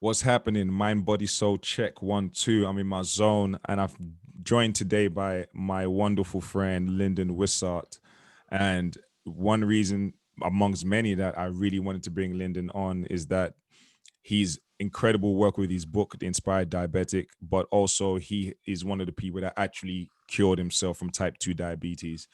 What's happening? Mind, body, soul, check 1, 2. I'm in my zone, and I've joined today by my wonderful friend Lyndon Wissart. And one reason, amongst many, that I really wanted to bring Lyndon on is that he's incredible work with his book, The Inspired Diabetic, but also he is one of the people that actually cured himself from type 2 diabetes,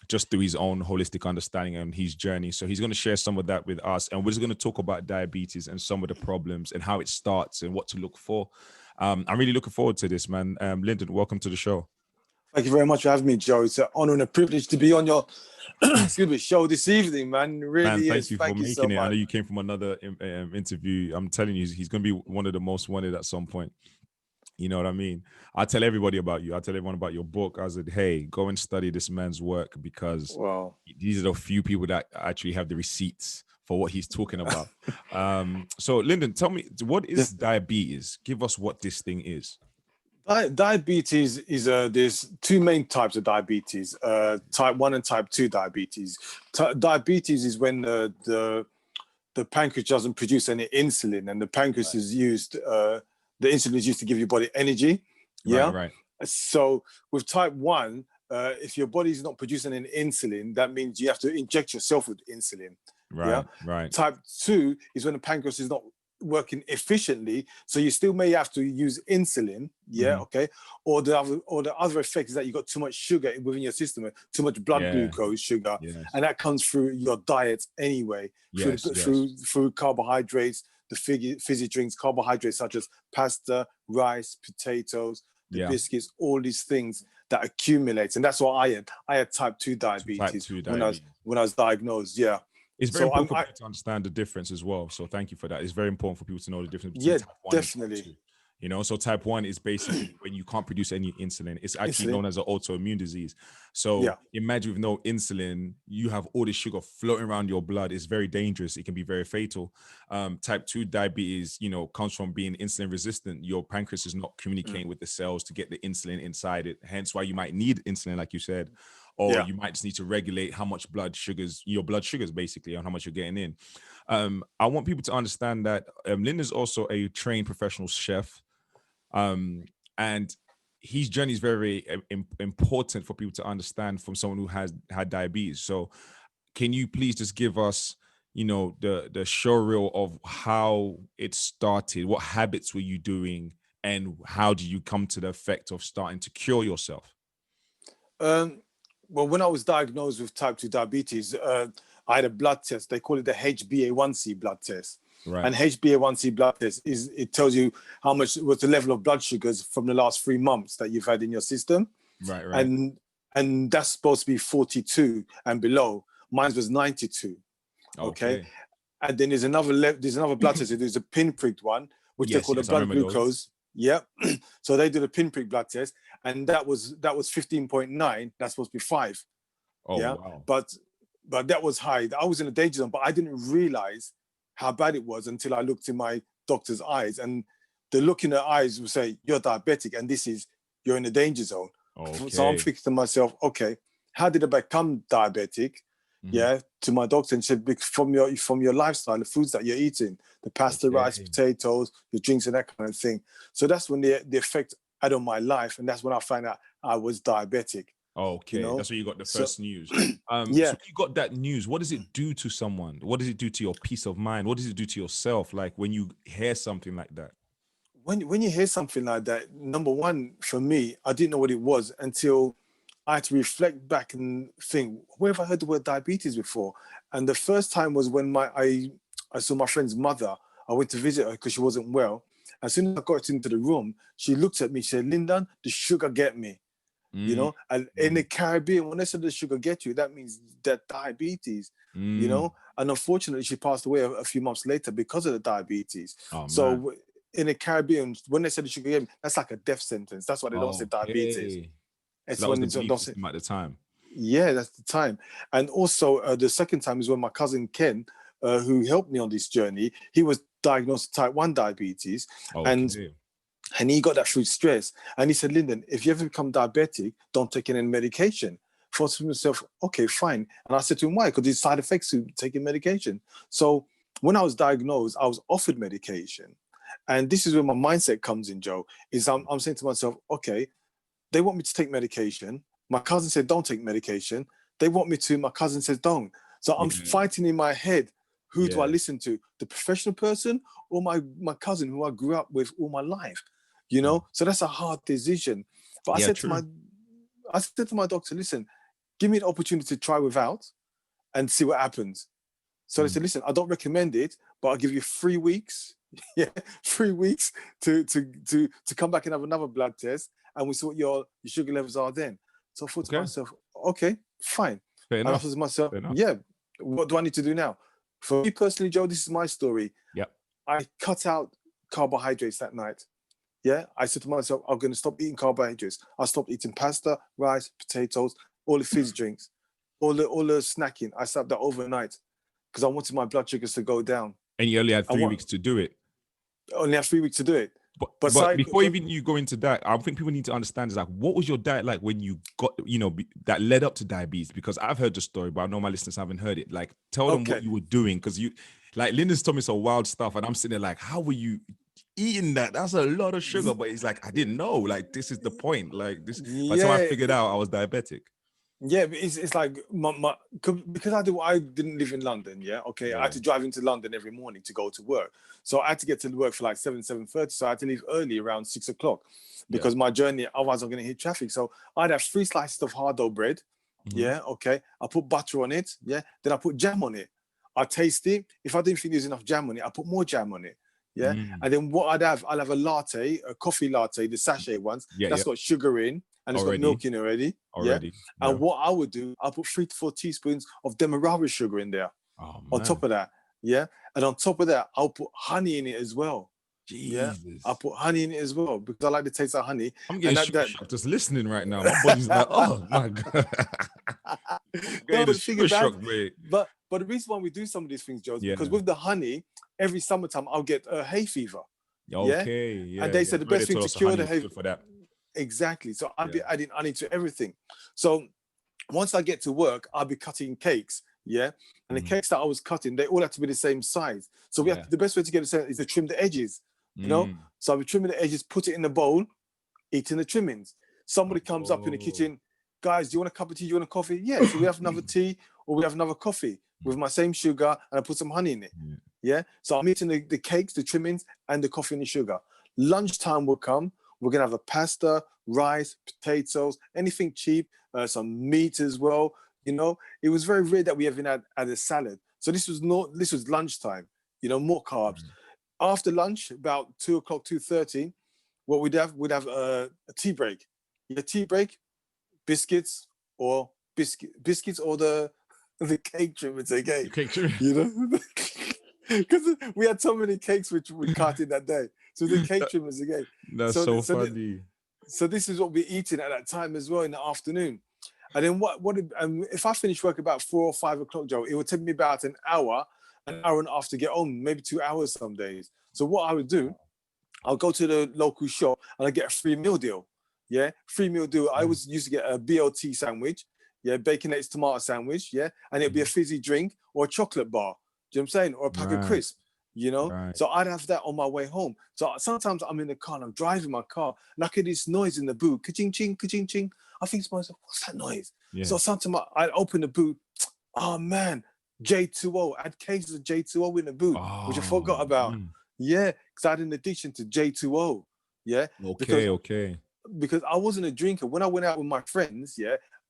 just through his own holistic understanding and his journey. So he's going to share some of that with us, and we're just going to talk about diabetes and some of the problems and how it starts and what to look for. I'm really looking forward to this, man. Lyndon, welcome to the show. Thank you very much for having me, Joe. It's an honor and a privilege to be on your excuse me, show this evening, man. It really Man, thank is. you for Thank you so making it. I know much. you came from another interview. I'm telling you, he's going to be one of the most wanted at some point. You know what I mean? I tell everybody about you. I tell everyone about your book. I said, hey, go and study this man's work, because Wow. these are the few people that actually have the receipts for what he's talking about. So, Lyndon, tell me, what is diabetes? Give us what this thing is. Diabetes is there's two main types of diabetes: type 1 and type 2 diabetes. Diabetes is when the pancreas doesn't produce any insulin, and the pancreas is used. The insulin is used to give your body energy. Yeah. Right. So with type 1, if your body is not producing any insulin, that means you have to inject yourself with insulin. Right. Type 2 is when the pancreas is not working efficiently, so you still may have to use insulin. Okay. Or the other effect is that you got too much sugar within your system, too much blood glucose sugar, and that comes through your diet anyway, through carbohydrates, the fizzy drinks, carbohydrates such as pasta, rice, potatoes, the biscuits, all these things that accumulate. And that's what I had. I had type 2 diabetes, when I was diagnosed. Yeah. It's very important for people to understand the difference as well. So thank you for that. It's very important for people to know the difference between type 1 definitely. and type 2. You know, so type 1 is basically when you can't produce any insulin. It's actually known as an autoimmune disease. So imagine with no insulin, you have all this sugar floating around your blood. It's very dangerous. It can be very fatal. Type 2 diabetes, comes from being insulin resistant. Your pancreas is not communicating with the cells to get the insulin inside it. Hence why you might need insulin, like you said. Or you might just need to regulate how much your blood sugars basically, on how much you're getting in. I want people to understand that Lynn is also a trained professional chef. And his journey is very important for people to understand from someone who has had diabetes. So can you please just give us, the show reel of how it started? What habits were you doing? And how did you come to the effect of starting to cure yourself? Well, when I was diagnosed with type 2 diabetes, I had a blood test. They call it the HbA1c blood test. Right. And HbA1c blood test it tells you how much was the level of blood sugars from the last 3 months that you've had in your system. Right. And that's supposed to be 42 and below. Mine was 92. Okay. And then there's another blood test. There's a pinprick one, which they call the blood glucose. Yeah. So they did a pinprick blood test, and that was 15.9. That's supposed to be 5. Wow. But that was high. I was in a danger zone, but I didn't realize how bad it was until I looked in my doctor's eyes, and the look in her eyes would say, you're diabetic, and you're in a danger zone. So I'm thinking to myself, okay, how did I become diabetic? To my doctor, and she said, from your lifestyle, the foods that you're eating, the pasta, rice, potatoes, the drinks, and that kind of thing. So that's when the effect had on my life, and that's when I found out I was diabetic. Okay, that's where you got the first news. So you got that news. What does it do to someone? What does it do to your peace of mind? What does it do to yourself? Like when you hear something like that? When you hear something like that, number one, for me, I didn't know what it was until I had to reflect back and think, where have I heard the word diabetes before? And the first time was when I saw my friend's mother. I went to visit her because she wasn't well. As soon as I got into the room, she looked at me, she said, Lyndon, the sugar get me. And in the Caribbean, when they said the sugar get you, that means that diabetes, and unfortunately she passed away a few months later because of the diabetes. So in the Caribbean, when they said the sugar get me, that's like a death sentence. That's why they don't say diabetes. So that was the belief system at the time. Yeah, that's the time. And also the second time is when my cousin Ken, who helped me on this journey, he was diagnosed with type 1 diabetes. And he got that through stress. And he said, Lyndon, if you ever become diabetic, don't take any medication. I thought to myself, okay, fine. And I said to him, why? Because there's side effects to taking medication. So when I was diagnosed, I was offered medication. And this is where my mindset comes in, Joe, is I'm saying to myself, okay, they want me to take medication. My cousin said, don't take medication. They want me to, my cousin says, don't. So I'm fighting in my head. Who do I listen to? The professional person or my cousin who I grew up with all my life? You know? So that's a hard decision. But I said to my doctor, listen, give me the opportunity to try without and see what happens. So they said, listen, I don't recommend it, but I'll give you 3 weeks. 3 weeks to come back and have another blood test, and we see what your sugar levels are then. So I thought to myself, okay, fine. Fair and enough. I thought to myself, what do I need to do now? For me personally, Joe, this is my story. I cut out carbohydrates that night. I said to myself, I'm going to stop eating carbohydrates. I stopped eating pasta, rice, potatoes, all the fizz drinks, all the snacking. I stopped that overnight because I wanted my blood sugars to go down. And you only had 3 weeks to do it. Only have 3 weeks to do it. But before even you go into that, I think people need to understand is like, what was your diet like when you got, that led up to diabetes? Because I've heard the story, but I know my listeners haven't heard it. Like, tell them what you were doing, because Lyndon's told me some wild stuff, and I'm sitting there like, how were you eating that? That's a lot of sugar. But he's like, I didn't know. Like, this is the point. Like this. By the time I figured out I was diabetic. Yeah, but it's like because I didn't live in London. I had to drive into London every morning to go to work. So I had to get to work for like 7:30. So I had to leave early around 6 o'clock because my journey, otherwise I'm going to hit traffic. So I'd have 3 slices of hard dough bread. I put butter on it. Then I put jam on it. I taste it. If I didn't think there's enough jam on it, I put more jam on it. And then what I'll have a latte, a coffee latte, the sachet ones. That's got sugar in. And it's got milk in already. And what I would do, I'll put 3 to 4 teaspoons of demerara sugar in there. On top of that. And on top of that, I'll put honey in it as well. Jesus. I'll put honey in it as well because I like the taste of honey. I'm getting shocked just listening right now. My body's like, oh my God. But the reason why we do some of these things, Joe, is because with the honey, every summertime I'll get a hay fever. And they said the best thing to cure the hay for that. Exactly. So I'll be adding honey to everything. So once I get to work, I'll be cutting cakes. And the cakes that I was cutting, they all have to be the same size. So we have the best way to get it is to trim the edges. So I'll be trimming the edges, put it in the bowl, eating the trimmings. Somebody comes up in the kitchen, guys, do you want a cup of tea? Do you want a coffee? Yeah. So we have another tea or we have another coffee with my same sugar, and I put some honey in it. So I'm eating the cakes, the trimmings, and the coffee and the sugar. Lunchtime will come. We're going to have a pasta, rice, potatoes, anything cheap, some meat as well. It was very rare that we even had a salad. So this was lunchtime, more carbs. After lunch, about 2 o'clock, 2:30, what we'd have a tea break. Tea break, biscuits or the cake trimmings again. Cake trimmings. Because we had so many cakes which we cut in that day. So the cake trimmers again. That's so funny. So this is what we're eating at that time as well in the afternoon. And then if I finish work about 4 or 5 o'clock, Joe, it would take me about an hour and a half to get home, maybe 2 hours some days. So what I would do, I'll go to the local shop and I get a free meal deal. Free meal deal. I always used to get a BLT sandwich, bacon, eggs, tomato sandwich, and it'd be a fizzy drink or a chocolate bar. Do you know what I'm saying? Or a pack of crisps, So I'd have that on my way home. So sometimes I'm in the car and I'm driving my car and I hear this noise in the boot, ka-ching, ching, ka-ching, ching. I think to myself, what's that noise? So sometimes I'd open the boot. Oh man, J2O. I had cases of J2O in the boot, which I forgot about. Because I had an addiction to J2O. Because I wasn't a drinker. When I went out with my friends,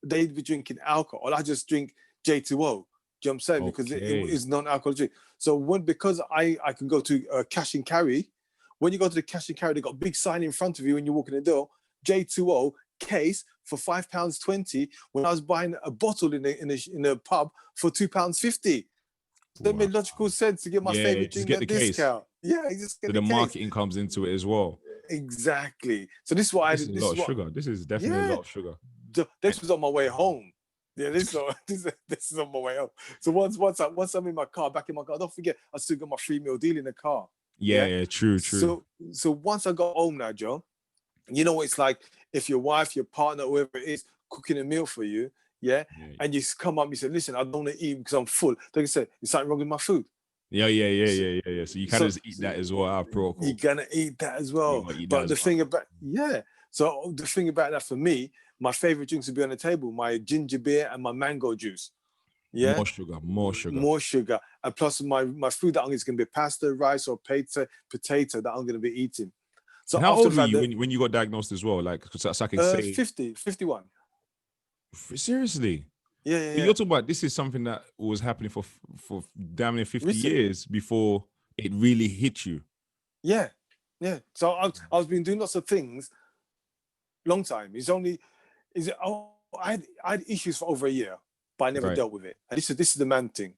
they'd be drinking alcohol. I just drink J2O. Do you know what I'm saying? Because it is non-alcoholic drink. So because I can go to cash and carry, when you go to the cash and carry, they got a big sign in front of you when you walk in the door, J2O case for £5.20. When I was buying a bottle in a pub for £2.50. That made logical sense to get my favorite drink at discount. Just get so the marketing comes into it as well. Exactly. So this is what I did. This is a lot of sugar. This is definitely a lot of sugar. This was on my way home. This is on my way home. So once I'm in my car, back in my car, don't forget I still got my free meal deal in the car. True. So once I got home now, Joe, you know what it's like if your wife, your partner, whoever it is, cooking a meal for you, and you come up, you say, listen, I don't want to eat because I'm full. They say, is something wrong with my food? Yeah. So you kind So of just eat that as well out of you're protocol. gonna eat that as You well. gotta eat that But as the well. thing about so the thing about that for me, my favorite drinks would be on the table: my ginger beer and my mango juice. Yeah, More sugar. more sugar, and plus my food that I'm is gonna be pasta, rice, or potato that I'm gonna be eating. So And how after old the were fact you that when you got diagnosed as well? Like, so I can say, 50, 51. seriously. But Yeah. you're talking about this is something that was happening for damn near 50 Recently. years before it really hit you. Yeah. So I've been doing lots of things long time. I had issues for over a year, but I never Right. dealt with it. And this is the man thing.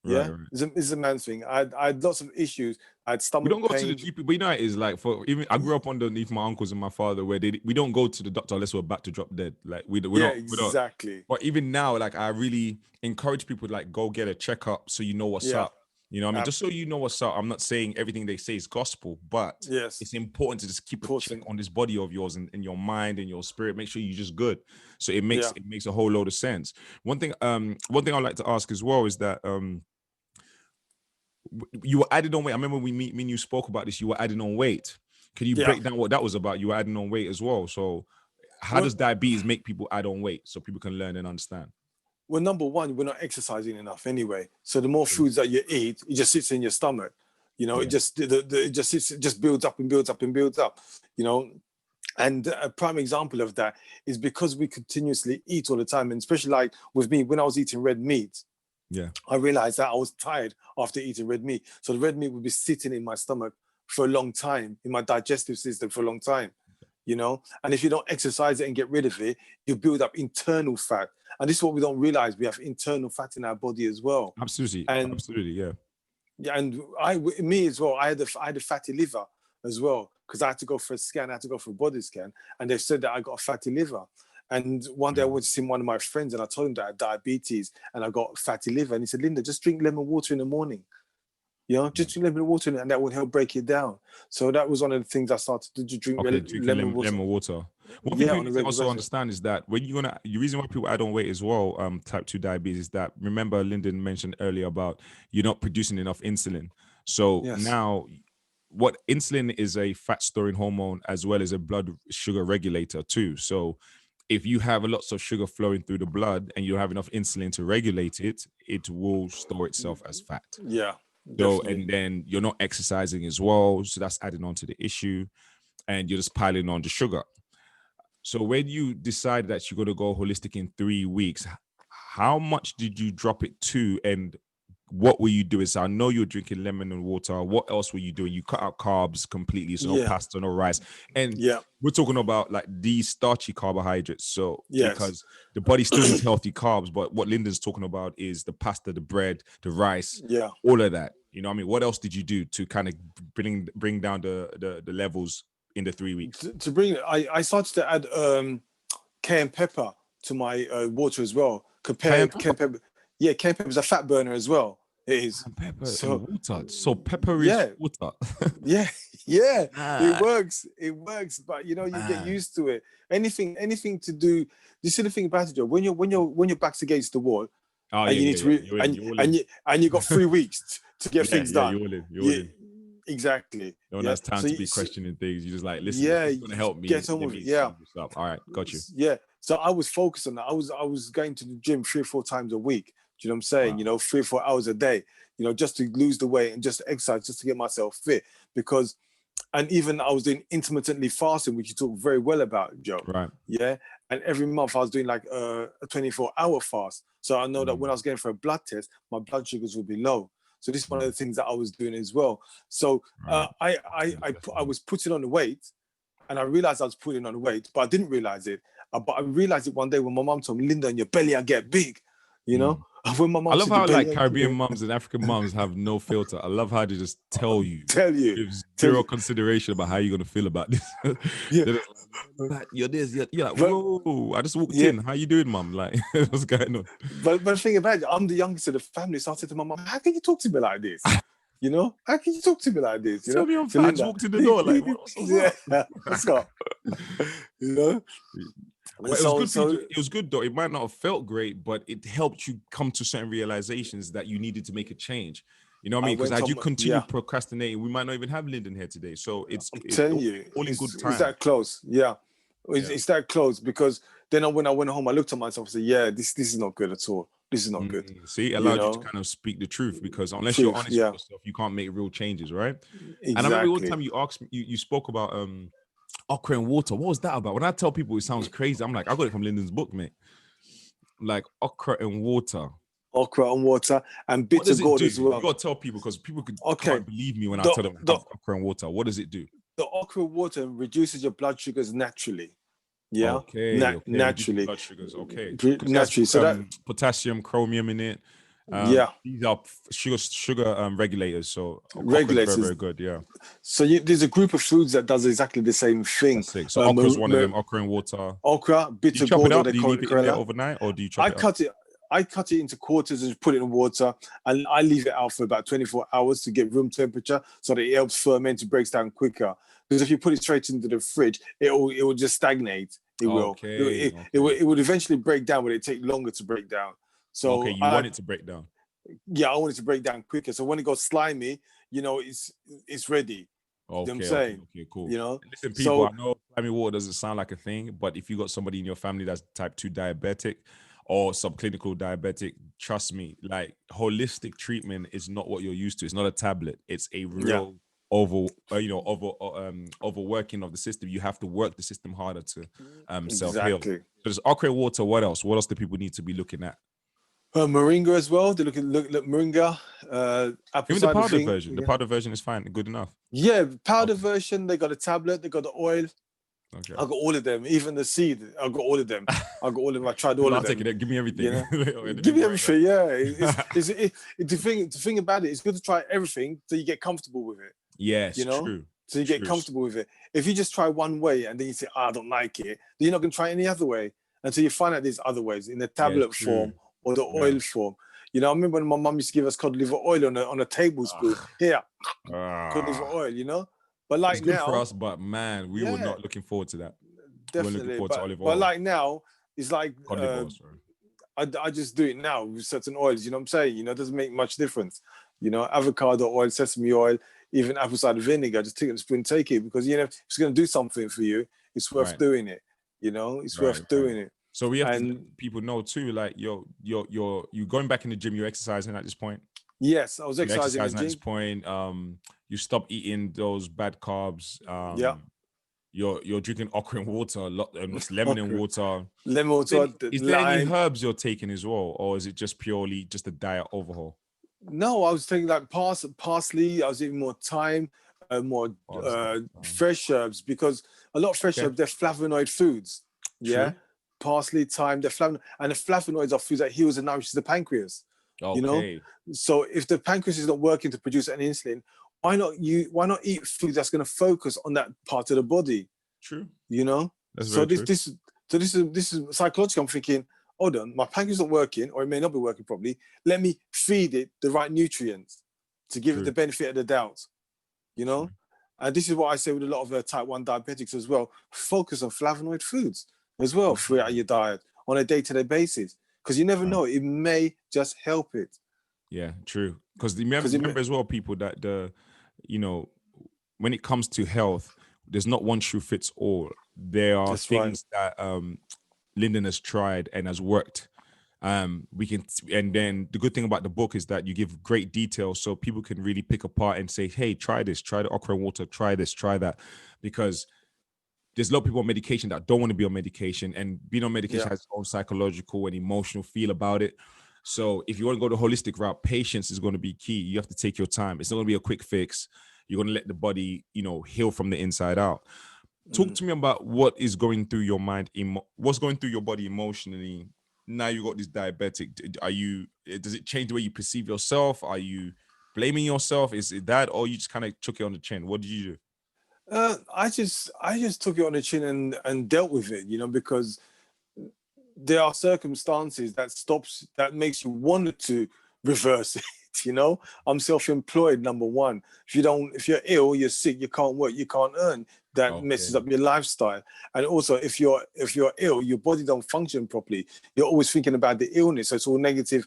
Right. Yeah, this is the man thing. I had lots of issues. I had We don't stomach go to the pains. GP, but you know it is like for even I grew up underneath my uncles and my father where we don't go to the doctor unless we're about to drop dead. Like Yeah, we don't. exactly. But even now, like I really encourage people to like go get a checkup so you know what's Yeah, up. You know what I mean? Just so you know what's up. I'm not saying everything they say is gospel, but yes, it's important to just keep a check important. on this body of yours and your mind and your spirit. Make sure you're just good. So it Yeah, makes a whole load of sense. One thing I'd like to ask as well is that you were adding on weight. I remember me and you spoke about this. You were adding on weight. Can you yeah. break down what that was about? You were adding on weight as well. So how Well, does diabetes make people add on weight so people can learn and understand? well, number one, we're not exercising enough anyway. So the more foods that you eat, it just sits in your stomach. You know, it Yeah. just it just sits, it just builds up and builds up and builds up. You know, and a prime example of that is because we continuously eat all the time, and especially like with me, when I was eating red meat, Yeah. I realized that I was tired after eating red meat. So the red meat would be sitting in my stomach for a long time, in my digestive system for a long time, you know? And if you don't exercise it and get rid of it, you build up internal fat. And this is what we don't realize. We have internal fat in our body as well. Absolutely. And Absolutely. Yeah. yeah, and me as well, I had a fatty liver as well, because I had to go for a scan, I had to go for a body scan, and they said that I got a fatty liver. And one day I went to see one of my friends and I told him that I had diabetes and I got fatty liver. And he said, Linda, just drink lemon water in the morning. You know, just drink lemon water and that would help break it down. So that was one of the things I started to drink Okay, drinking lemon water. lemon water. One thing Yeah, people on a need to regular also basis. understand is that when the reason why people add on weight as well, type 2 diabetes, is that remember Lyndon mentioned earlier about you're not producing enough insulin. So Yes. now what insulin is a fat storing hormone as well as a blood sugar regulator too. So if you have lots of sugar flowing through the blood and you have enough insulin to regulate it, it will store itself as fat. Yeah, So, definitely. and then you're not exercising as well. So that's adding on to the issue and you're just piling on the sugar. So when you decide that you're going to go holistic in 3 weeks, how much did you drop it to and what were you doing? So I know you're drinking lemon and water. What else were you doing? You cut out carbs completely, so no Yeah. pasta, no rice. And Yeah. we're talking about like these starchy carbohydrates. So Yes. because the body still needs healthy carbs, but what Lyndon's talking about is the pasta, the bread, the rice, Yeah. all of that. You know what I mean? What else did you do to kind of bring down the levels in the 3 weeks? To bring it, I started to add cayenne pepper to my water as well. Cayenne Cayenne pepper. Yeah, cayenne pepper is a fat burner as well. It is. pepper in So water. So pepper is yeah, water. yeah, yeah. It Ah, works. It works. But you know, you get man. used to it. Anything to do. You see the thing about it, Joe. When your back's against the wall, Oh and yeah, you need yeah, to yeah. You're in. You're all in. and you got 3 weeks to get Yeah, things yeah. done. You're all in. You're all Yeah, in. exactly. No one Yeah. has time So to you, be questioning things. You're just like, listen, if yeah, this is gonna help me, get on let with it. me Yeah. see what's up. All right, got you. Yeah. So I was focused on that. I was going to the gym 3 or 4 times a week. Do you know what I'm saying? Wow. You know, 3 or 4 hours a day, you know, just to lose the weight and just to exercise, just to get myself fit. Because, and even I was doing intermittently fasting, which you talk very well about, Joe. Right. Yeah. And every month I was doing like a 24-hour fast. So I know that when I was going for a blood test, my blood sugars would be low. So this is one of the things that I was doing as well. So Right. I was putting on the weight, and I realized I was putting on weight, but I didn't realize it. But I realized it one day when my mom told me, Linda, in your belly, I get big. You know, when my I mom love said, your how like belly, Caribbean mums and African mums have no filter. I love how they just tell you tell you, with tell zero you. consideration about how you're gonna feel about this. Yeah. They're just like, you're this, you're like, But whoa, I just walked yeah, in. How you doing, mum? Like, what's going on? but the thing about it, I'm the youngest of the family. So I said to my mom, how can you talk to me like this? You know, how can you talk to me like this? You Tell know, me I'm so fat. I just Linda, walked in the door. Like, what's yeah, up? what's up? You know, Well, it was so good for you. so It was good though. It might not have felt great, but it helped you come to certain realizations that you needed to make a change. You know what I mean? Because as you continue yeah. procrastinating, we might not even have Lyndon here today. So it's telling you, all in good time. It's that close. Yeah. It's that close, because then when I went home, I looked at myself and said, yeah, this is not good at all. This is not good. See, it allowed you to kind of speak the truth, because unless you're honest with yourself, you can't make real changes, right? Exactly. And I remember one time you asked me, you spoke about okra and water. What was that about? When I tell people it sounds crazy, I'm like, I got it from Lyndon's book, mate. Like okra and water. Okra and water and bitter gourd as well. You got to tell people, because people can't believe me when I tell them okra and water. What does it do? The okra water reduces your blood sugars naturally. Yeah. Okay. Naturally. Blood sugars. Okay. Naturally. So that potassium, chromium in it. These are sugar regulators. So regulators, very, very good. Yeah. So there's a group of foods that does exactly the same thing. So okra is one of them. Okra and water. Okra, bitter gourd. Do you leave it in there overnight, or do you chop it up? I cut it into quarters and put it in water, and I leave it out for about 24 hours to get room temperature, so that it helps ferment, it breaks down quicker. Because if you put it straight into the fridge, it will just stagnate. It will. It would eventually break down, but it take longer to break down. So you want it to break down. Yeah, I want it to break down quicker. So when it goes slimy, it's ready. You know what I'm saying? Okay, cool. Listen, people, I know slimy water doesn't sound like a thing, but if you got somebody in your family that's type 2 diabetic or subclinical diabetic, trust me, like holistic treatment is not what you're used to. It's not a tablet. It's a real overworking of the system. You have to work the system harder to self-heal. So there's okra water. What else? What else do people need to be looking at? Moringa as well. They look moringa. Even the powder version. The powder version is fine, good enough. Yeah, powder version. They got a tablet. They got the oil. Okay. I got all of them, even the seed. I got all of them. I tried all of them. Give me everything. Give me everything. Yeah. The thing about it, it's good to try everything so you get comfortable with it. Yes, true. So you get comfortable with it. If you just try one way and then you say, I don't like it, then you're not going to try any other way until you find out there's other ways in the tablet form or the oil form. I remember when my mum used to give us cod liver oil on a tablespoon. Here, cod liver oil, But like it's good now, for us, but man, we were not looking forward to that. Definitely. We were looking forward to olive oil. But like now, it's like I just do it now with certain oils. You know what I'm saying? It doesn't make much difference. Avocado oil, sesame oil, even apple cider vinegar. Just take it a spoon, take it, because if it's going to do something for you, it's worth doing it. It's worth doing it. So we have to let people know too, like you're going back in the gym, you're exercising at this point. Yes, I was exercising at this point. You stop eating those bad carbs. You're drinking okra and water, lemon and water. Lemon water. Is there any herbs you're taking as well, or is it just purely just a diet overhaul? No, I was taking like parsley. I was eating more thyme, more fresh herbs, because a lot of fresh herbs, they're flavonoid foods. Yeah. True. Parsley, thyme, they're flavonoid, and the flavonoids are foods that heals and nourishes the pancreas. So if the pancreas is not working to produce any insulin, why not eat food that's going to focus on that part of the body? True. That's very true. This is psychological. I'm thinking, hold on, my pancreas is not working, or it may not be working properly. Let me feed it the right nutrients to give it the benefit of the doubt. And this is what I say with a lot of type 1 diabetics as well. Focus on flavonoid foods as well throughout your diet on a day-to-day basis, because you never know, it may just help it. Yeah, true. Because remember as well, people, that when it comes to health, there's not one shoe fits all. There are things that Lyndon has tried and has worked. And then the good thing about the book is that you give great details, so people can really pick apart and say, hey, try this, try the okra and water, try this, try that, because there's a lot of people on medication that don't want to be on medication, and being on medication has its own psychological and emotional feel about it. So if you want to go the holistic route, patience is going to be key. You have to take your time. It's not going to be a quick fix. You're going to let the body, heal from the inside out. Talk to me about what is going through your mind, what's going through your body emotionally. Now you got this diabetic. Does it change the way you perceive yourself? Are you blaming yourself? Is it that, or you just kind of took it on the chin? What did you do? I just took it on the chin and dealt with it, because there are circumstances that makes you want to reverse it. I'm self-employed, number one. If you're ill, you're sick, you can't work, you can't earn. That messes up your lifestyle. And also, if you're ill, your body don't function properly. You're always thinking about the illness. So it's all negative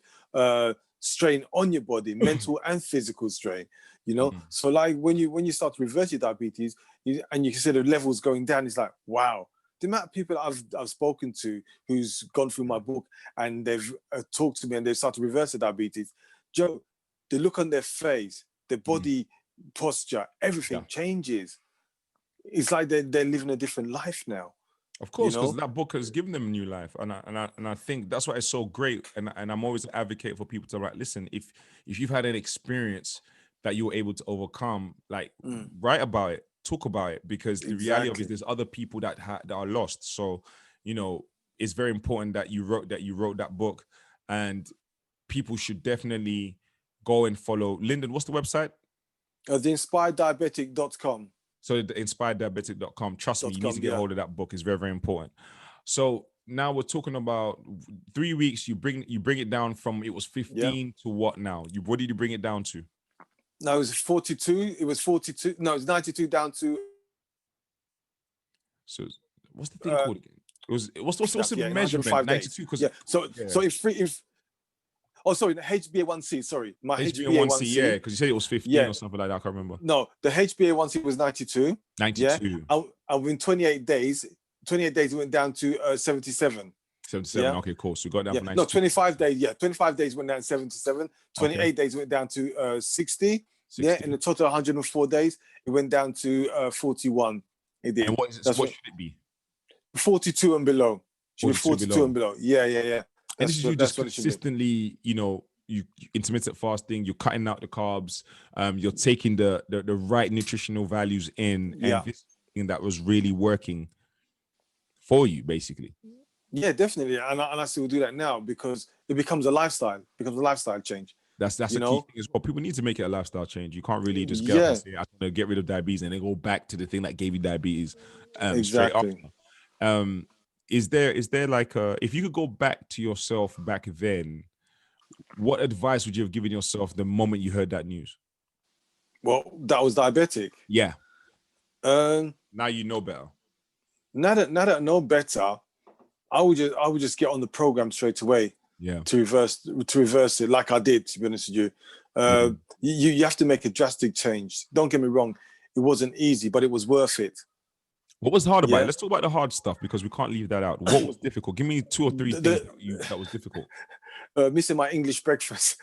strain on your body, mental and physical strain, you know. So like when you start to reverse your diabetes and you consider levels going down, it's like, wow. The amount of people I've spoken to who's gone through my book and they've talked to me and they've started to reverse their diabetes, Joe, the look on their face, their body posture, everything changes. It's like they're living a different life now. Of course, because that book has given them a new life, and I think that's why it's so great. And I'm always an advocate for people to like, listen, if you've had an experience that you were able to overcome, like write about it, talk about it, because the reality of it is there's other people that are lost. So, you know, it's very important that you wrote that book, and people should definitely go and follow Lyndon. What's the website? TheInspiredDiabetic.com. So the inspireddiabetic.com. Trust me, you need to get a hold of that book. It's very, very important. So now we're talking about 3 weeks. You bring it down from, it was 15 to what now? What did you bring it down to? No, it was 42. It was 42. No, it was 92 down to. So what's the thing called again? What's the measurement? 92. Yeah. So if oh, sorry, the HbA1c. Sorry, my HbA1c. Yeah, because you said it was 15 or something like that. I can't remember. No, the HbA1c was 92. 92. Yeah. And within 28 days, it went down to 77. 77. Yeah? Okay, cool. So we got down from 92. No, 25 days. Yeah, 25 days went down to 77. 28 days went down to 60. Yeah, in a total of 104 days, it went down to 41. It did. And what should it be? 42 and below. Should be 42 and below. Yeah. And this is you just consistently, you know, you intermittent fasting, you're cutting out the carbs, you're taking the right nutritional values in, and this thing that was really working for you, basically. Yeah, definitely. And I still do that now because it becomes a lifestyle. Change. That's the key thing as well. People need to make it a lifestyle change. You can't really just get up and say, I'm going to get rid of diabetes and then go back to the thing that gave you diabetes straight after. Is there like if you could go back to yourself back then, what advice would you have given yourself the moment you heard that news? Well, that was diabetic. Yeah. Now you know better. Now that I know better, I would just get on the program straight away. Yeah. To reverse it, like I did, to be honest with you. You have to make a drastic change. Don't get me wrong, it wasn't easy, but it was worth it. What was hard about it? Let's talk about the hard stuff because we can't leave that out. What was difficult? Give me 2 or 3 things that was difficult. Missing my English breakfast.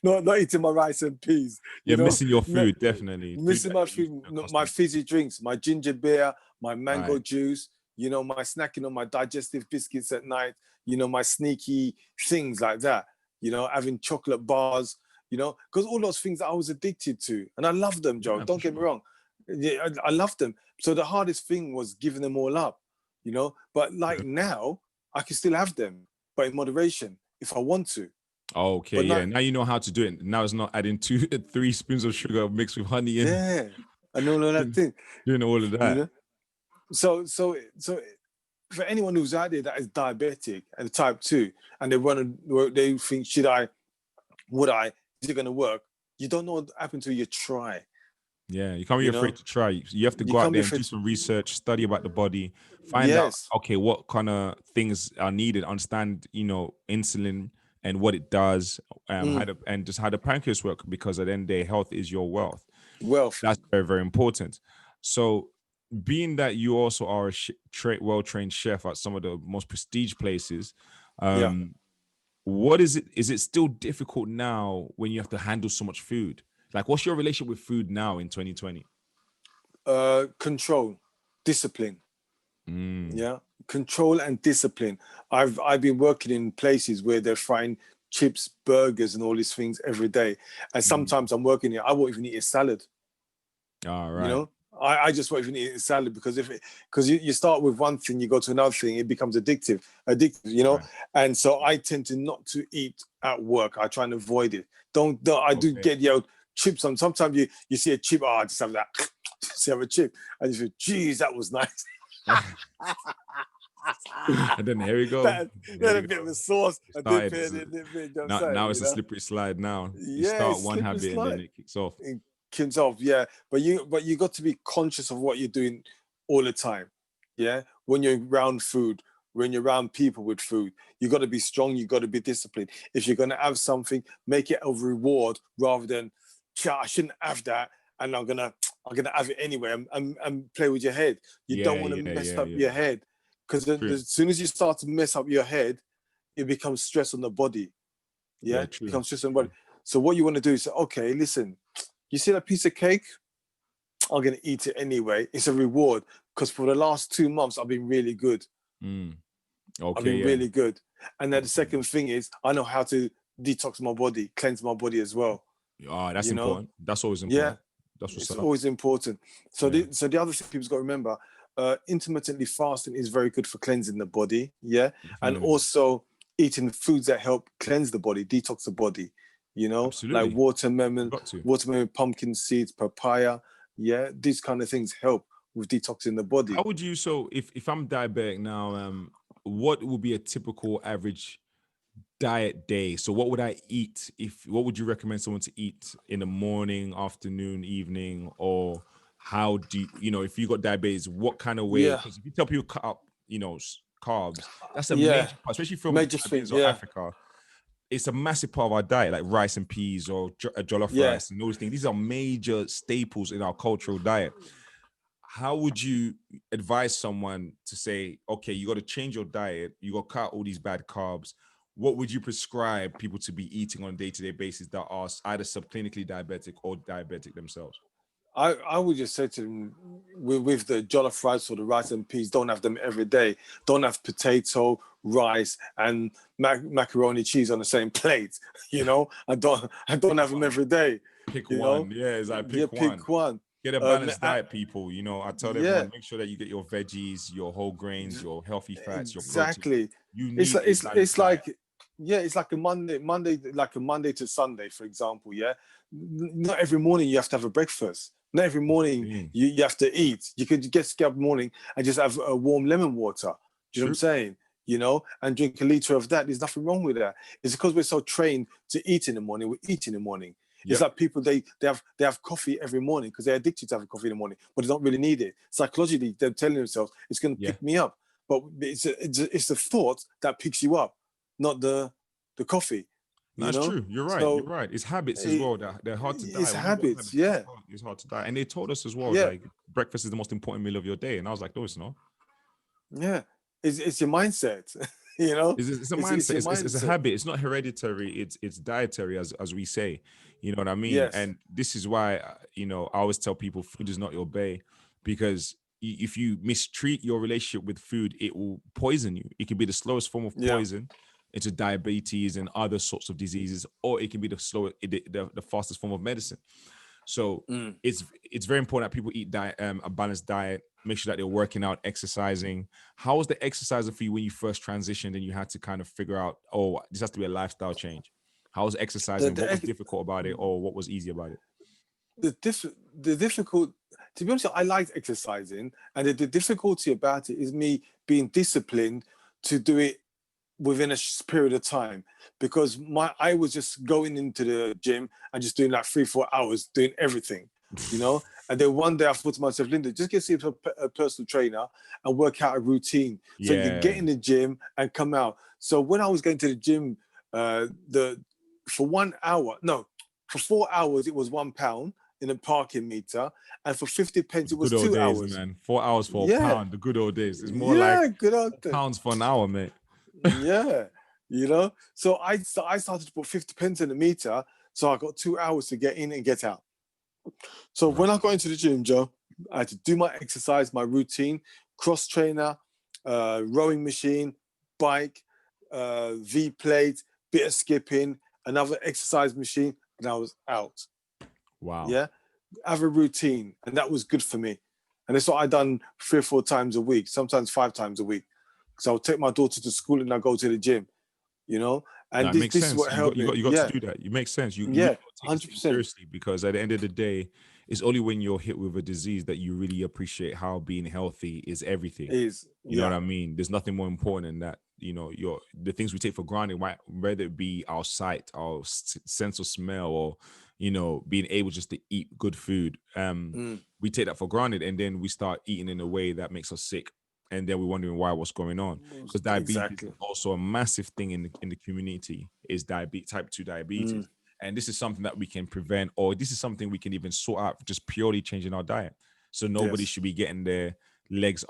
not eating my rice and peas. Yeah, missing your food, definitely. Missing my food, my fizzy drinks, my ginger beer, my mango juice, you know, my snacking on my digestive biscuits at night, you know, my sneaky things like that, you know, having chocolate bars, you know, because all those things I was addicted to. And I love them, Joe. Don't get me wrong. Yeah, I love them. So the hardest thing was giving them all up, you know. But like now, I can still have them, but in moderation if I want to. Okay, now you know how to do it. Now it's not adding 2 or 3 spoons of sugar mixed with honey. Yeah, I know all that thing. Doing all of that. You know? So for anyone who's out there that is diabetic and type 2, and they think, would I, is it going to work? You don't know what happened until you try. Yeah, you can't be afraid to try. You have to go out there and do some research, study about the body, find out, okay, what kind of things are needed, understand, you know, insulin and what it does, and just how the pancreas work, because at the end of the day, health is your wealth. That's very, very important. So being that you also are a well-trained chef at some of the most prestige places, what is it? Is it still difficult now when you have to handle so much food? Like, what's your relationship with food now in 2020? Control, discipline. Yeah, control and discipline. I've been working in places where they're frying chips, burgers, and all these things every day. And sometimes I'm working here, I won't even eat a salad. All right. You know, I just won't even eat a salad because you start with one thing, you go to another thing, it becomes addictive, you know. Right. And so I tend to not to eat at work. I try and avoid it. I do get chips on. Sometimes you see a chip, I just have that. Just have a chip, and you feel, geez, that was nice. And then here we go. Then a bit of a sauce. Now it's a slippery slide. Now you start one habit and then it kicks off. It kicks off, yeah. But you got to be conscious of what you're doing all the time. Yeah, when you're around food, when you're around people with food. You got to be strong. You got to be disciplined. If you're going to have something, make it a reward rather than, I shouldn't have that, and I'm gonna have it anyway, and play with your head. You don't want to mess up your head, because as soon as you start to mess up your head, it becomes stress on the body. It becomes stress on the body. So what you want to do is say, okay, listen, you see that piece of cake? I'm gonna eat it anyway. It's a reward, because for the last 2 months I've been really good. I've been really good. And then the second thing is, I know how to detox my body, cleanse my body as well. That's important. That's always important. It's always important. So the other thing people's got to remember, intermittently fasting is very good for cleansing the body. And also eating foods that help cleanse the body, detox the body. Like watermelon, pumpkin seeds, papaya. These kind of things help with detoxing the body. How would you, so if I'm diabetic now, what would be a typical average diet day? So what would I eat? What would you recommend someone to eat in the morning, afternoon, evening? Or how do you, if you got diabetes, what kind of way? Because if you tell people cut up, carbs, that's a major part, especially from Africa. It's a massive part of our diet, like rice and peas or jollof rice and those things. These are major staples in our cultural diet. How would you advise someone to say, okay, you got to change your diet, you got to cut all these bad carbs? What would you prescribe people to be eating on a day-to-day basis that are either subclinically diabetic or diabetic themselves? I would just say to them, with the jollof rice or the rice and peas, don't have them every day. Don't have potato, rice, and macaroni cheese on the same plate. I don't have them every day. Pick one. It's like pick one. Get a balanced diet, people. I tell everyone, make sure that you get your veggies, your whole grains, your healthy fats, your protein. You need it's like a Monday to Sunday, for example. Not every morning you have to have a breakfast. Not every morning you have to eat. You could get up in the morning and just have a warm lemon water. Do you know what I'm saying? And drink a liter of that. There's nothing wrong with that. It's because we're so trained to eat in the morning. We eat in the morning. It's like people, they have coffee every morning because they're addicted to having coffee in the morning, but they don't really need it. Psychologically, they're telling themselves it's going to pick me up. But it's the thought that picks you up, not the coffee. That's true. You're right. You're right. It's habits as well. They're hard to die. It's habits, It's hard to die. And they told us as well, like, breakfast is the most important meal of your day. And I was like, no, it's not. Yeah. It's your mindset. It's a mindset. It's a habit. It's not hereditary. It's dietary, as we say. You know what I mean? Yes. And this is why, I always tell people food is not your bae, because if you mistreat your relationship with food, it will poison you. It can be the slowest form of poison into diabetes and other sorts of diseases, or it can be the fastest form of medicine. So it's very important that people eat a balanced diet. Make sure that they're working out, exercising. How was the exercising for you when you first transitioned and you had to kind of figure out, this has to be a lifestyle change? How was exercising? What was difficult about it, or what was easy about it? The difficult, to be honest, I liked exercising, and the difficulty about it is me being disciplined to do it within a period of time, because I was just going into the gym and just doing like 3-4 hours doing everything, and then one day I thought to myself, Linda, just get a personal trainer and work out a routine so you can get in the gym and come out. So when I was going to the gym, for 4 hours it was £1 in a parking meter, and for 50 pence it was 2 hours. Man. 4 hours for a pound, the good old days. It's more like good old pounds for an hour, mate. So I started to put 50 pence in the meter, so I got 2 hours to get in and get out. So when I got into the gym, Joe, I had to do my exercise, my routine, cross trainer, rowing machine, bike, V plate, bit of skipping, another exercise machine, and I was out. Wow. Have a routine, and that was good for me. And that's what I done 3 or 4 times a week, sometimes 5 times a week. So I'll take my daughter to school and I go to the gym, And this is what helped me. You got to do that. It makes sense. You take 100% seriously, because at the end of the day, it's only when you're hit with a disease that you really appreciate how being healthy is everything. You know what I mean? There's nothing more important than that. The things we take for granted, whether it be our sight, our sense of smell, or being able just to eat good food. We take that for granted, and then we start eating in a way that makes us sick. and then we're wondering what's going on, because diabetes is Exactly. also a massive thing in the community, is type 2 diabetes. And this is something that we can prevent, or this is something we can even sort out just purely changing our diet. So nobody should be getting their legs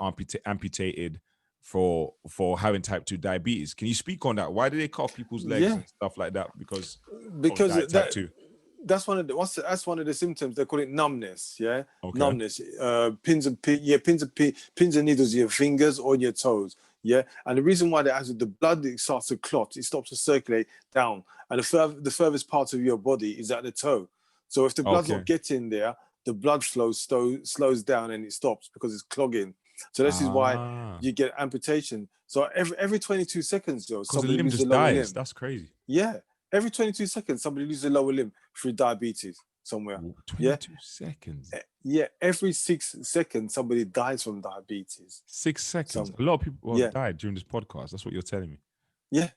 amputated for having type 2 diabetes. Can you speak on that? Why do they cut off people's legs and stuff like that because of type 2? That's one of the symptoms. They call it numbness. Yeah, Okay. Numbness. Pins and needles in your fingers or in your toes. Yeah, and the reason why that is the blood, it starts to clot. It stops to circulate down, and the furthest part of your body is at the toe. So if the blood's not getting there, the blood flow slows down and it stops because it's clogging. So this is why you get amputation. So every 22 seconds, Joe, somebody the limb loses just a lower dies. limb. That's crazy. Yeah. Every 22 seconds, somebody loses a lower limb through diabetes somewhere. 22 seconds? Yeah. Every 6 seconds, somebody dies from diabetes. 6 seconds? A lot of people have died during this podcast. That's what you're telling me. Yeah.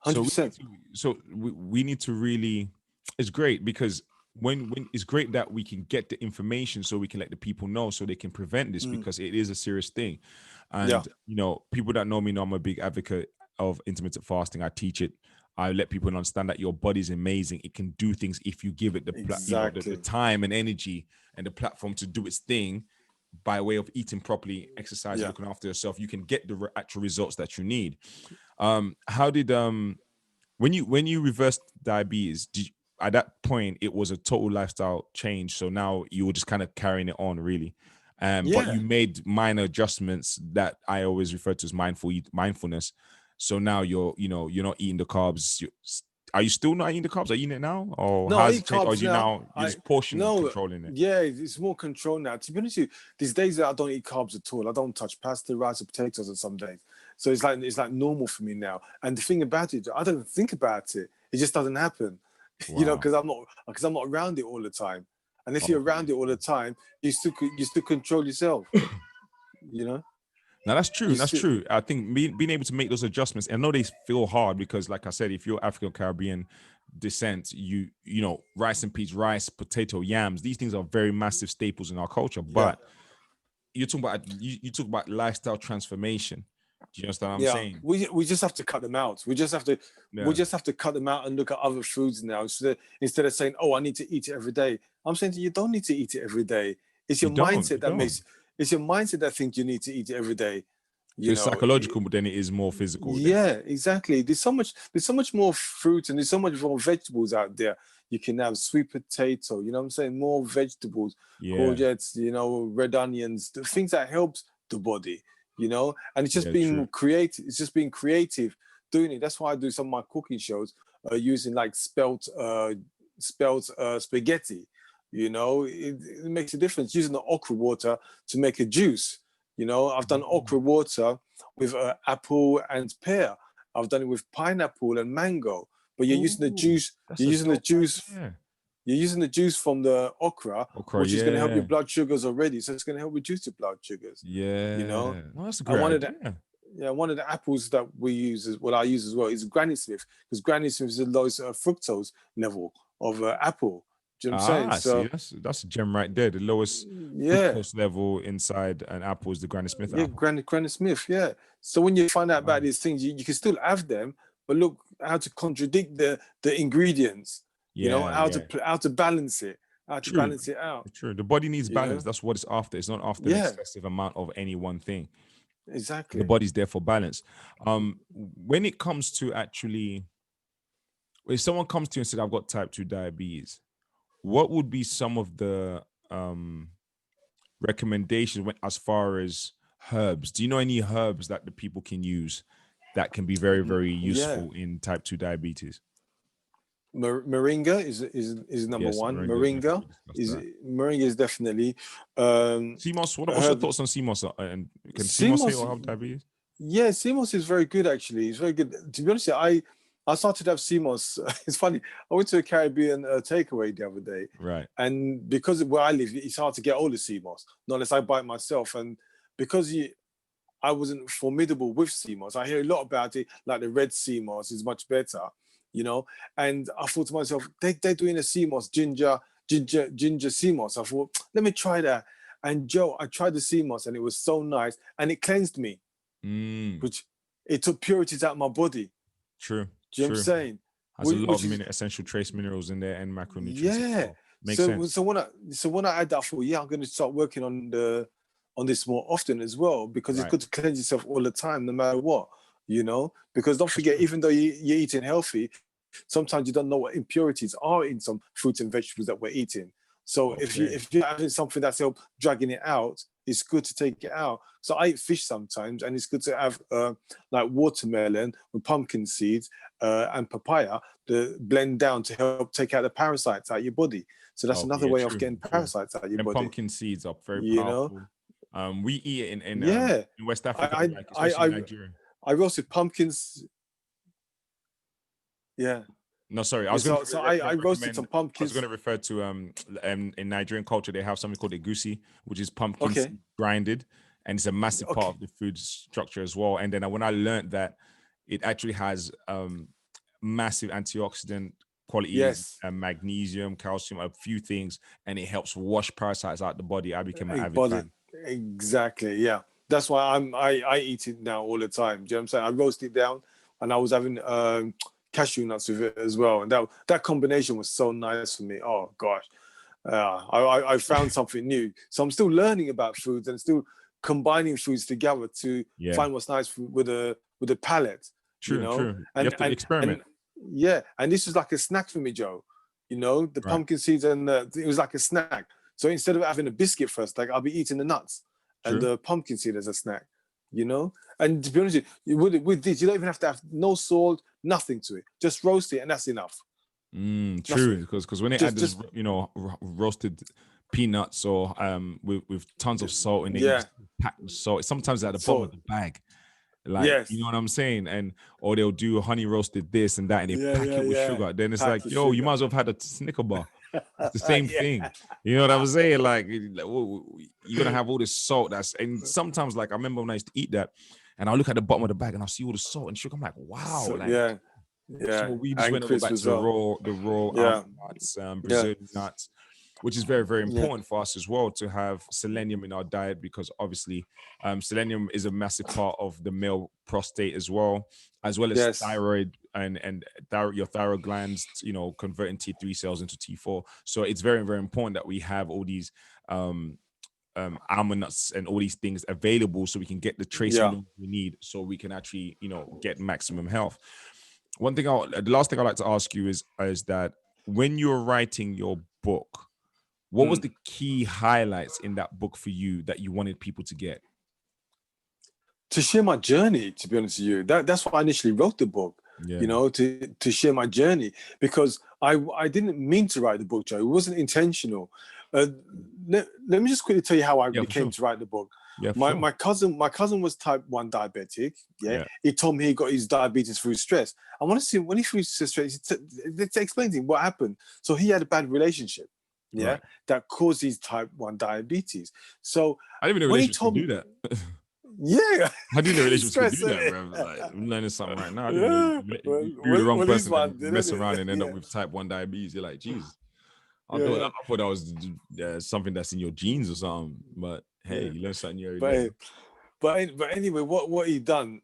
100%. So we need to really, it's great because when it's great that we can get the information so we can let the people know so they can prevent this, because it is a serious thing. And, you know, people that know me know I'm a big advocate of intermittent fasting. I teach it. I let people understand that your body is amazing. It can do things if you give it the time and energy and the platform to do its thing by way of eating properly, exercising, looking after yourself. You can get the actual results that you need. How did when you reversed diabetes, at that point it was a total lifestyle change? So now you were just kind of carrying it on, really. But you made minor adjustments that I always refer to as mindfulness. So now you're not eating the carbs. Are you still not eating the carbs? Are you eating it now? Or no, how's I eat it changed? Or carbs you're just portion controlling it? Yeah, it's more control now. To be honest with you, these days that I don't eat carbs at all. I don't touch pasta, rice, or potatoes on some days. So it's like normal for me now. And the thing about it, I don't think about it. It just doesn't happen. Wow. You know, because I'm not around it all the time. And if you're around it all the time, you still control yourself. You know. Now that's true. That's true. I think being able to make those adjustments, and I know they feel hard because, like I said, if you're African Caribbean descent, you know, rice and peas, rice, potato, yams, these things are very massive staples in our culture. But you talk about lifestyle transformation. Do you understand what I'm saying? We just have to cut them out. We just have to cut them out and look at other foods now. So instead of saying, "Oh, I need to eat it every day," I'm saying you don't need to eat it every day. It's your mindset that makes. It's your mindset that thinks you need to eat it every day. So it's psychological than it is more physical. Yeah, exactly. There's so much more fruit and there's so much more vegetables out there. You can have sweet potato, you know what I'm saying? More vegetables, courgettes, you know, red onions, the things that helps the body, you know? And it's just being creative. It's just being creative doing it. That's why I do some of my cooking shows using like spelt spaghetti. You know, it makes a difference using the okra water to make a juice. You know, I've done okra water with apple and pear. I've done it with pineapple and mango. But you're using the juice. You're using the juice from the okra, which is going to help your blood sugars already. So it's going to help reduce your blood sugars. Yeah, you know, well, that's a great idea. One of the apples that I use as well is Granny Smith, because Granny Smith is the lowest fructose level of apple. Do you know what I'm saying? See, that's a gem right there. The lowest fructose level inside an apple is the Granny Smith apple. Granny Smith, So when you find out about these things, you can still have them, but look how to contradict the ingredients. You know, how to balance it, balance it out. True. The body needs balance. That's what it's after. It's not after an excessive amount of any one thing. Exactly. The body's there for balance. When it comes to actually, if someone comes to you and said, I've got type 2 diabetes, what would be some of the recommendations as far as herbs? Do you know any herbs that the people can use that can be very, very useful in type 2 diabetes? Moringa is number one. Moringa is definitely. CMOS. What's your thoughts on CMOS? And can CMOS have diabetes? Yeah, CMOS is very good actually. It's very good. To be honest, I started to have CMOS. It's funny. I went to a Caribbean takeaway the other day. Right. And because of where I live, it's hard to get all the CMOS, not unless I buy it myself. And because I wasn't formidable with CMOS, I hear a lot about it, like the red CMOS is much better, you know. And I thought to myself, they're doing a CMOS, ginger CMOS. I thought, let me try that. And Joe, I tried the sea moss and it was so nice and it cleansed me, which it took purities out of my body. True. Do you know what I'm saying? Has a lot of essential trace minerals in there and macronutrients. Yeah. Makes sense. So when I had that, I thought, yeah, I'm going to start working on this more often as well, because it's good to cleanse yourself all the time, no matter what, you know. Because don't forget, even though you're eating healthy, sometimes you don't know what impurities are in some fruits and vegetables that we're eating. So if you're having something that's help dragging it out, it's good to take it out. So I eat fish sometimes, and it's good to have like watermelon with pumpkin seeds and papaya to blend down to help take out the parasites out of your body. So that's another way of getting parasites out of your body. Pumpkin seeds are very powerful. We eat it in West Africa, especially in Nigeria. I roasted pumpkins. Yeah. No, sorry. I roasted some pumpkins. I was going to refer to in Nigerian culture they have something called egusi, which is pumpkin grinded, and it's a massive part of the food structure as well. And then when I learned that it actually has massive antioxidant qualities, magnesium, calcium, a few things, and it helps wash parasites out the body, I became an avid fan. Exactly, yeah. That's why I eat it now all the time. Do you know what I'm saying? I roast it down, and I was having cashew nuts with it as well, and that combination was so nice for me. Oh gosh, I found something new. So I'm still learning about foods and still combining foods together to find what's nice with a palate. True. And you have to experiment. And this was like a snack for me, Joe. You know, the pumpkin seeds, and it was like a snack. So instead of having a biscuit first, like I'll be eating the nuts and the pumpkin seed as a snack. You know, and to be honest with this, you don't even have to have no salt, nothing to it. Just roast it, and that's enough. True, because when they add this, roasted peanuts or with tons of salt, and they pack the salt, sometimes at the bottom of the bag. Like, you know what I'm saying? Or they'll do honey roasted this and that, and they pack it with sugar. Then it's like, yo, you might as well have had a Snicker bar. It's the same thing. You know what I'm saying? Like, you're gonna have all this salt and sometimes, like, I remember when I used to eat that, and I look at the bottom of the bag and I see all the salt and sugar. I'm like, wow. So we just went back to the raw nuts, Brazilian nuts, which is very, very important for us as well to have selenium in our diet, because obviously selenium is a massive part of the male prostate as well as thyroid and your thyroid glands, converting T3 cells into T4. So it's very, very important that we have all these almond nuts and all these things available so we can get the trace minerals we need so we can actually, get maximum health. The last thing I'd like to ask you is that when you're writing your book, what was the key highlights in that book for you that you wanted people to get? To share my journey, to be honest with you. That's why I initially wrote the book, to share my journey, because I didn't mean to write the book, Joe. It wasn't intentional. Let me just quickly tell you how I became to write the book. My cousin was type 1 diabetic. He told me he got his diabetes through stress. I want to see when he through stress, let's explain to him what happened. So he had a bad relationship. That caused his type 1 diabetes. So I didn't even know relationships could do that. I didn't know relationships could do that, bro. Like, I'm learning something right now. I didn't know you're the wrong person to mess around and end up with type 1 diabetes. You're like, Jesus. I thought that was something that's in your genes or something. But hey, you learn something every day. But anyway, what he done,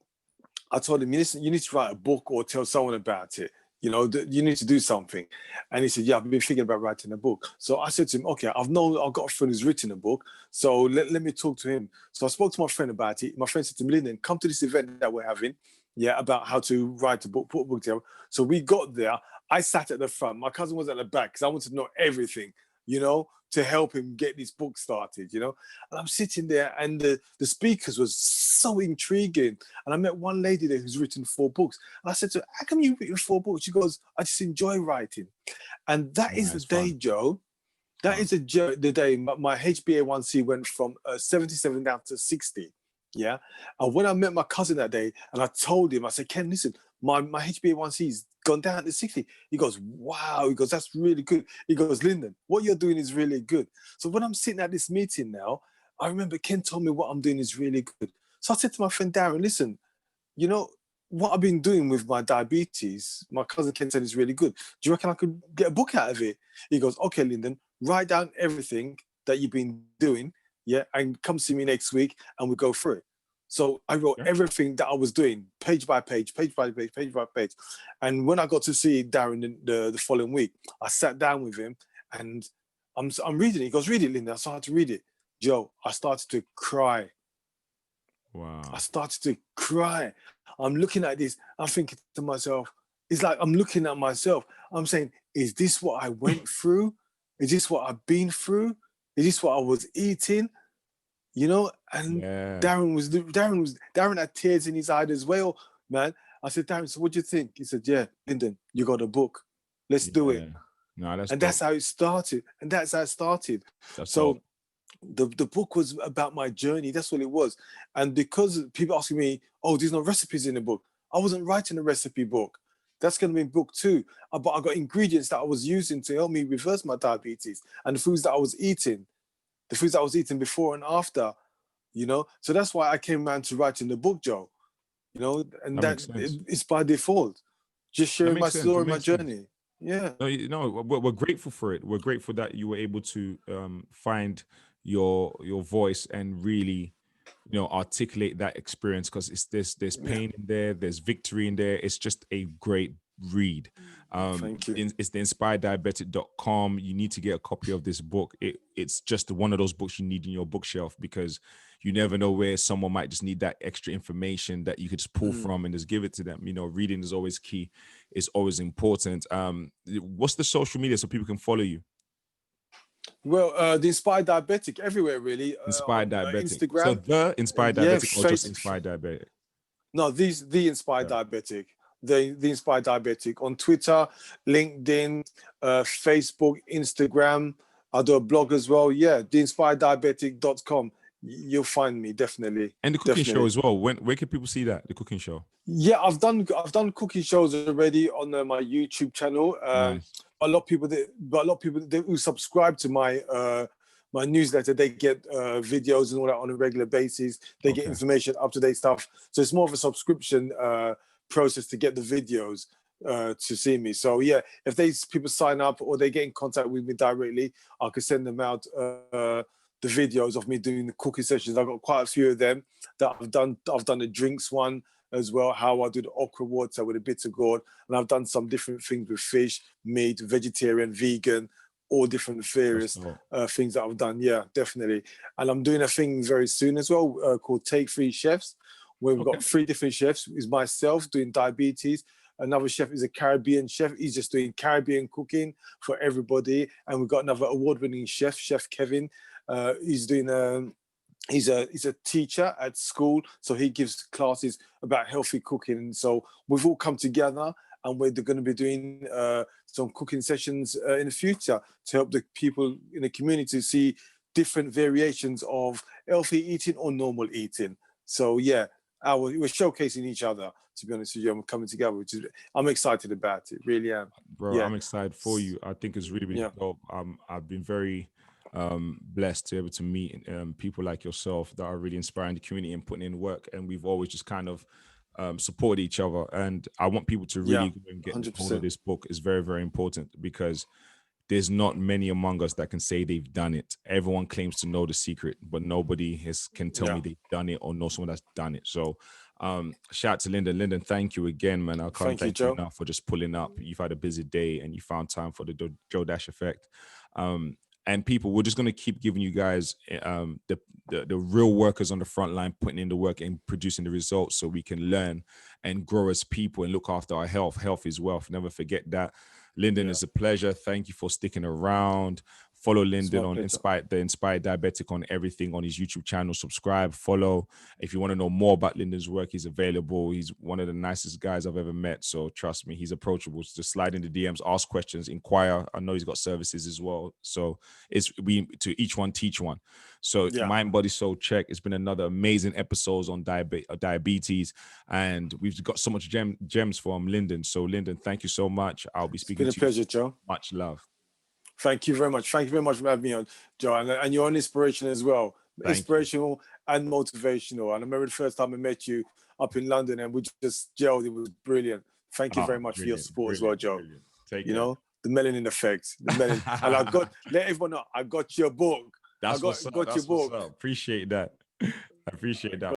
I told him, you need to write a book or tell someone about it. You need to do something. And he said, I've been thinking about writing a book. So I said to him, okay, I've got a friend who's written a book. So let me talk to him. So I spoke to my friend about it. My friend said to me, Lyndon, come to this event that we're having, about how to write a book, put a book together. So we got there. I sat at the front. My cousin was at the back because I wanted to know everything, to help him get this book started, And I'm sitting there, and the speakers was so intriguing. And I met one lady there who's written 4 books. And I said to her, how come you've written 4 books? She goes, I just enjoy writing. And that is the day, fun. Joe. That is the day my HbA1c went from 77 down to 60. Yeah. And when I met my cousin that day, and I told him, I said, Ken, listen, my HbA1c is gone down to 60. He goes, wow. He goes, that's really good. He goes, Lyndon, what you're doing is really good. So when I'm sitting at this meeting now, I remember Ken told me what I'm doing is really good. So I said to my friend Darren, listen, what I've been doing with my diabetes, my cousin Ken said is really good. Do you reckon I could get a book out of it? He goes, okay, Lyndon, write down everything that you've been doing yeah, and come see me next week and we go through it. So I wrote everything that I was doing, page by page, page by page, page by page. And when I got to see Darren the following week, I sat down with him and I'm reading it. He goes, read it, Lyndon. I started to read it. Joe, I started to cry. Wow. I started to cry. I'm looking at this. I'm thinking to myself, it's like I'm looking at myself. I'm saying, is this what I went through? Is this what I've been through? Is this what I was eating? You know, and Darren had tears in his eyes as well, man. I said, Darren, so what do you think? He said, yeah, Lyndon, you got a book. Let's do it. No, that's and dope. that's how it started. And that's how it started. That's so dope. the book was about my journey. That's what it was. And because people asking me, oh, there's no recipes in the book. I wasn't writing a recipe book. That's going to be book 2. But I got ingredients that I was using to help me reverse my diabetes and the foods that I was eating. The foods I was eating before and after, you know. So that's why I came around to writing the book, Joe. You know, and that it's by default. Just sharing my story, my journey. Yeah. No, we're grateful for it. We're grateful that you were able to find your voice and really, you know, articulate that experience, because there's pain in there, there's victory in there. It's just a great read. Thank you. It's the inspireddiabetic.com. You need to get a copy of this book. It's just one of those books you need in your bookshelf, because you never know where someone might just need that extra information that you could just pull from and just give it to them. You know, reading is always key. It's always important. What's the social media so people can follow you? Well, the Inspired Diabetic everywhere, really. Inspired Diabetic. Instagram. So the Inspired Diabetic or just Inspired Diabetic? No, the Inspired Diabetic. The Inspired Diabetic on Twitter, LinkedIn, Facebook, Instagram. I do a blog as well. Yeah, theinspireddiabetic.com. You'll find me, definitely. And the cooking show as well. Where can people see that? The cooking show. Yeah, I've done cooking shows already on my YouTube channel. Nice. A lot of people who subscribe to my my newsletter, they get videos and all that on a regular basis. They get information, up-to-date stuff. So it's more of a subscription process to get the videos to see me. So yeah, if people sign up or they get in contact with me directly, I can send them out the videos of me doing the cooking sessions. I've got quite a few of them that I've done. I've done the drinks one as well, how I do the okra water with a bitter gourd, and I've done some different things with fish, meat, vegetarian, vegan, all different various things that I've done. Yeah, definitely. And I'm doing a thing very soon as well called Take 3 Chefs, where we've got 3 different chefs. Is myself doing diabetes. Another chef is a Caribbean chef. He's just doing Caribbean cooking for everybody. And we've got another award-winning chef, Chef Kevin. He's doing he's a teacher at school, so he gives classes about healthy cooking. So we've all come together, and we're going to be doing some cooking sessions in the future to help the people in the community see different variations of healthy eating or normal eating. So yeah, we're showcasing each other. To be honest with you, I'm coming together, I'm excited about it. Really am, bro. Yeah. I'm excited for you. I think it's really dope. I've been very blessed to be able to meet people like yourself that are really inspiring the community and putting in work, and we've always just kind of supported each other. And I want people to really go and get hold of this book. Is very, very important, because there's not many among us that can say they've done it. Everyone claims to know the secret, but nobody can tell me they've done it or know someone that's done it. So shout out to Lyndon. Lyndon, thank you again, man. I can't thank you enough for just pulling up. You've had a busy day and you found time for the Joe Dash Effect. And people, we're just going to keep giving you guys the real workers on the front line, putting in the work and producing the results, so we can learn and grow as people and look after our health. Health is wealth. Never forget that. Lyndon, it's a pleasure. Thank you for sticking around. Follow Lyndon on the Inspired Diabetic on everything on his YouTube channel. Subscribe, follow. If you want to know more about Lyndon's work, he's available. He's one of the nicest guys I've ever met. So trust me, he's approachable. Just slide in the DMs, ask questions, inquire. I know he's got services as well. So to each one, teach one. So Mind, Body, Soul Check. It's been another amazing episodes on diabetes. And we've got so much gems from Lyndon. So Lyndon, thank you so much. I'll be speaking to you. It's been a pleasure, Joe. Much love. Thank you very much. Thank you very much for having me on, Joe. And you're an inspiration as well. Inspirational and motivational. And I remember the first time I met you up in London and we just gelled. It was brilliant. Thank you very much for your support as well, Joe. Take care. Know, the melanin effect. The melanin. And let everyone know, I got your book. That's got what's up. your That's what's book. up. Appreciate that. I appreciate that.